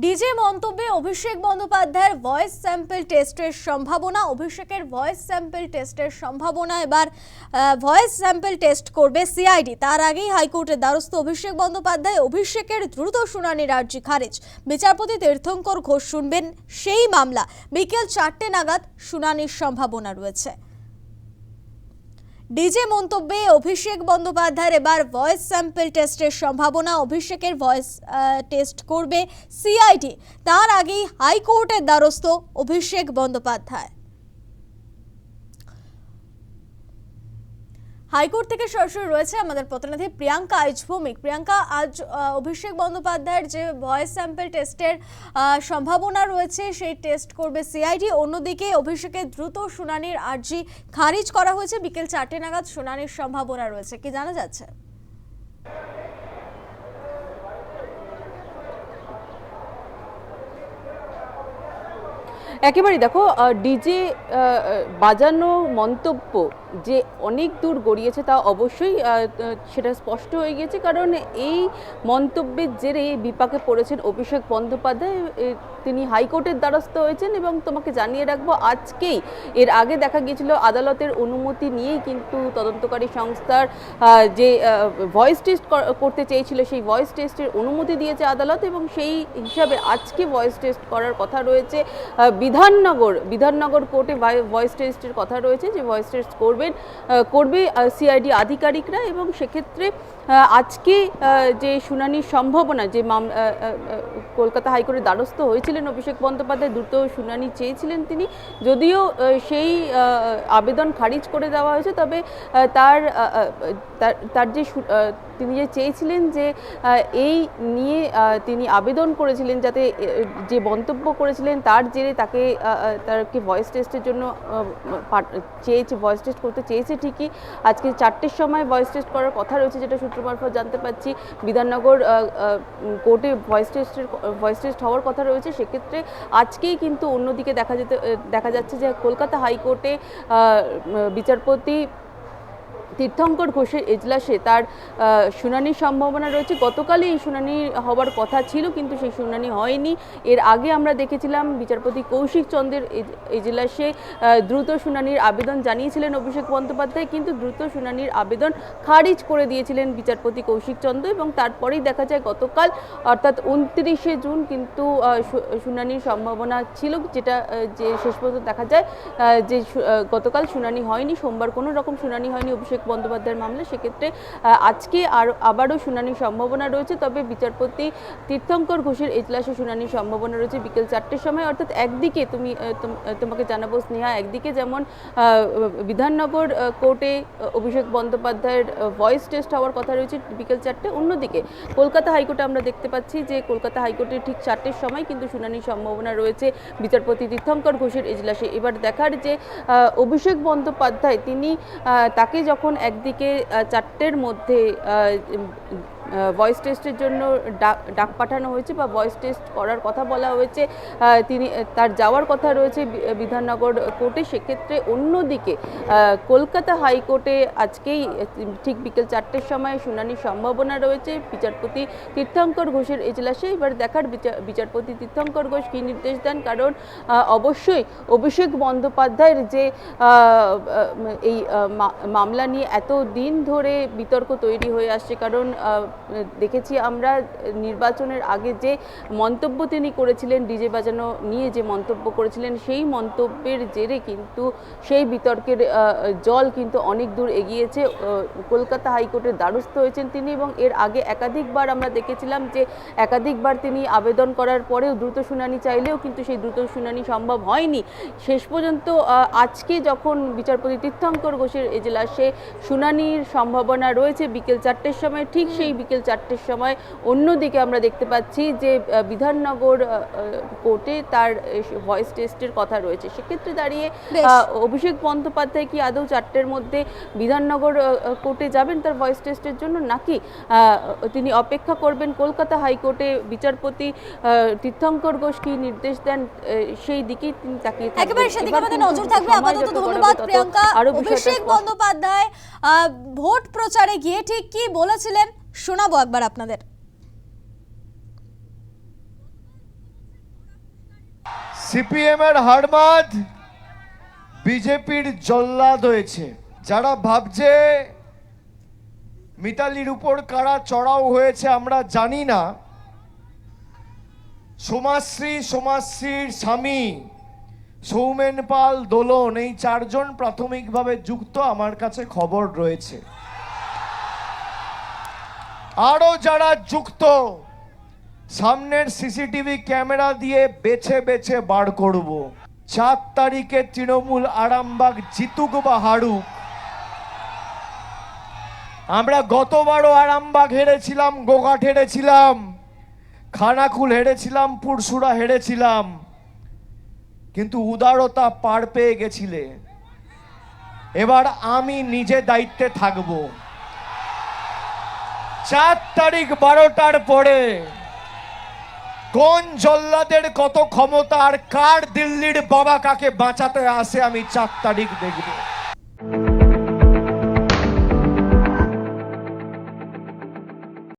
DJ মন্তব্যে অভিষেক বন্দ্যোপাধ্যায়ের voice sample টেস্টের সম্ভাবনা। অভিষেকের ভয়েস স্যাম্পল টেস্টের সম্ভাবনা। এবার ভয়েস স্যাম্পল টেস্ট করবে সিআইডি। তার আগেই হাইকোর্টের দ্বারস্থ অভিষেক বন্দ্যোপাধ্যায়। অভিষেকের দ্রুত শুনানির আর্জি খারিজ। বিচারপতি তীর্থঙ্কর ঘোষ শুনবেন সেই মামলা। বিকেল 4টে নাগাদ শুনানির সম্ভাবনা রয়েছে। ডিজে মন্তব্যে অভিষেক বন্দ্যোপাধ্যায়ের এবার ভয়েস স্যাম্পল টেস্টের সম্ভাবনা। অভিষেকের ভয়েস টেস্ট করবে সিআইডি। তার আগেই হাইকোর্টের দ্বারস্থ অভিষেক বন্দ্যোপাধ্যায়। হাইকোর্ট থেকে সরাসরি রয়েছে আমাদের প্রতিনিধি প্রিয়াঙ্কা আইচ ভৌমিক। প্রিয়াঙ্কা, আজ অভিষেক বন্দ্যোপাধ্যায়ের যে ভয়েস স্যাম্পল টেস্টের সম্ভাবনা রয়েছে সেই টেস্ট করবে সিআইডি। অন্যদিকে অভিষেকের দ্রুত শুনানির আর্জি খারিজ করা হয়েছে। বিকেল 4টে নাগাদ শুনানির সম্ভাবনা রয়েছে, কি জানা যাচ্ছে? একেবারেই দেখো, ডিজে বাজানো মন্তব্য যে অনেক দূর গড়িয়েছে তা অবশ্যই সেটা স্পষ্ট হয়ে গিয়েছে, কারণ এই মন্তব্যের জেরে বিপাকে পড়েছেন অভিষেক বন্দ্যোপাধ্যায়। তিনি হাইকোর্টের দ্বারস্থ হয়েছেন এবং তোমাকে জানিয়ে রাখবো, আজকেই এর আগে দেখা গিয়েছিল আদালতের অনুমতি নিয়েই কিন্তু তদন্তকারী সংস্থার যে ভয়েস টেস্ট করতে চেয়েছিল সেই ভয়েস টেস্টের অনুমতি দিয়েছে আদালত, এবং সেই হিসাবে আজকে ভয়েস টেস্ট করার কথা রয়েছে। বিধাননগর কোর্টে ভয়েস টেস্টের কথা রয়েছে, যে ভয়েস টেস্ট করবে সিআইডি আধিকারিকরা, এবং সেক্ষেত্রে আজকে যে শুনানির সম্ভাবনা, যে কলকাতা হাইকোর্টের দ্বারস্থ হয়েছিলেন অভিষেক বন্দ্যোপাধ্যায়, দ্রুত শুনানি চেয়েছিলেন তিনি, যদিও সেই আবেদন খারিজ করে দেওয়া হয়েছে, তবে তার যে তিনি যে চেয়েছিলেন যে এই নিয়ে তিনি আবেদন করেছিলেন, যাতে যে মন্তব্য করেছিলেন তার জেরে তাকে ভয়েস টেস্টের জন্য ভয়েস টেস্ট করতে চেয়েছে। ঠিকই আজকে 4টের সময় ভয়েস টেস্ট করার কথা রয়েছে, যেটা সূত্র মারফত জানতে পারছি। বিধাননগর কোর্টে ভয়েস টেস্ট হওয়ার কথা রয়েছে। সেক্ষেত্রে আজকেই কিন্তু অন্যদিকে দেখা যাচ্ছে যে কলকাতা হাইকোর্টে বিচারপতি তীর্থঙ্কর ঘোষের এজলাসে তার শুনানির সম্ভাবনা রয়েছে। গতকালই এই শুনানি হওয়ার কথা ছিল, কিন্তু সেই শুনানি হয়নি। এর আগে আমরা দেখেছিলাম বিচারপতি কৌশিক চন্দ্রের এজলাসে দ্রুত শুনানির আবেদন জানিয়েছিলেন অভিষেক বন্দ্যোপাধ্যায়, কিন্তু দ্রুত শুনানির আবেদন খারিজ করে দিয়েছিলেন বিচারপতি কৌশিক চন্দ্র, এবং তারপরেই দেখা যায় গতকাল অর্থাৎ 29শে জুন কিন্তু শুনানির সম্ভাবনা ছিল, যে শেষ পর্যন্ত দেখা যায় যে গতকাল শুনানি হয়নি। সোমবার কোনো রকম শুনানি হয়নি অভিষেক বন্দ্যোপাধ্যায়ের মামলা। সেক্ষেত্রে আজকে আবারও শুনানির সম্ভাবনা রয়েছে, তবে বিচারপতি তীর্থঙ্কর ঘোষের এজলাসে শুনানির সম্ভাবনা রয়েছে বিকেল 4টের সময়। অর্থাৎ একদিকে তোমাকে জানাবো স্নেহা, একদিকে যেমন বিধাননগর কোর্টে অভিষেক বন্দ্যোপাধ্যায়ের ভয়েস টেস্ট হওয়ার কথা রয়েছে বিকেল 4টে, অন্যদিকে কলকাতা হাইকোর্টে আমরা দেখতে পাচ্ছি যে কলকাতা হাইকোর্টে ঠিক 4টের সময় কিন্তু শুনানির সম্ভাবনা রয়েছে বিচারপতি তীর্থঙ্কর ঘোষের এজলাসে। এবার দেখার যে অভিষেক বন্দ্যোপাধ্যায় তাকে যখন একদিকে 4টের মধ্যে ভয়েস টেস্টের জন্য ডাক পাঠানো হয়েছে বা ভয়েস টেস্ট করার কথা বলা হয়েছে, তার যাওয়ার কথা রয়েছে বিধাননগর কোর্টে। সেক্ষেত্রে অন্যদিকে কলকাতা হাইকোর্টে আজকেই ঠিক বিকেল 4টের সময় শুনানির সম্ভাবনা রয়েছে বিচারপতি তীর্থঙ্কর ঘোষের এজলাসে। এবার দেখার বিচারপতি তীর্থঙ্কর ঘোষ কী নির্দেশ দেন, কারণ অবশ্যই অভিষেক বন্দ্যোপাধ্যায়ের যে এই মামলা নিয়ে এত দিন ধরে বিতর্ক তৈরি হয়ে আসছে, কারণ দেখেছি আমরা নির্বাচনের আগে যে মন্তব্য তিনি করেছিলেন, ডিজে বাজানো নিয়ে যে মন্তব্য করেছিলেন, সেই মন্তব্যের জেরে কিন্তু সেই বিতর্কের জল কিন্তু অনেক দূর এগিয়েছে। কলকাতা হাইকোর্টের দ্বারস্থ হয়েছেন তিনি, এবং এর আগে একাধিকবার আমরা দেখেছিলাম যে একাধিকবার তিনি আবেদন করার পরেও দ্রুত শুনানি চাইলেও কিন্তু সেই দ্রুত শুনানি সম্ভব হয়নি। শেষ পর্যন্ত আজকে যখন বিচারপতি তীর্থঙ্কর ঘোষের এজলাসে শুনানির সম্ভাবনা রয়েছে বিকেল 4টের সময়, ঠিক সেই বিকেল 4টের সময় অন্যদিকে আমরা দেখতে পাচ্ছি যে বিধাননগর কোর্টে তার ভয়েস টেস্টের কথা রয়েছে। সেক্ষেত্রে দাঁড়িয়ে অভিষেক বন্দ্যোপাধ্যায় কি আদৌ 4টের মধ্যে বিধাননগর কোর্টে যাবেন তার ভয়েস টেস্টের জন্য, নাকি তিনি অপেক্ষা করবেন কলকাতা হাইকোর্টে বিচারপতি তীর্থঙ্কর ঘোষ কি নির্দেশ দেন সেই দিকেই তিনি তাকিয়ে থাকবেন। একেবারে সেদিকে আমাদের নজর থাকবে। আপাতত ধন্যবাদ প্রিয়াঙ্কা। অভিষেক বন্দ্যোপাধ্যায় ভোট প্রচারে গিয়ে ঠিক কি বলেছিলেন শোনাবো একবার আপনাদের। সিপিএম এর হারমাদ বিজেপির জল্লাদ হয়েছে। যারা ভাবছে মিতালির উপর কারা চড়াও হয়েছে আমরা জানি না, সমাজশ্রীর স্বামী সৌমেন পাল দোলন, এই চারজন প্রাথমিকভাবে যুক্ত আমার কাছে খবর রয়েছে। আরো যারা যুক্ত সামনের সিসিটিভি ক্যামেরা দিয়ে বেছে বেছে বার করব। 4 তারিখে তৃণমূল আরামবাগ জিতুক বা হারুক, আমরা গতবারও আরামবাগ হেরেছিলাম, গোঘাট হেরেছিলাম, খানাকুল হেরেছিলাম, পুরসুরা হেরেছিলাম, কিন্তু উদারতা পার পেয়ে গেছিলে। এবার আমি নিজে দায়িত্বে থাকব। 4 তারিখ 12টার পরে কোন জল্লাদের কত ক্ষমতা আর কার দিল্লির বাবা কাকে বাঁচাতে আসে আমি 4 তারিখ দেখব।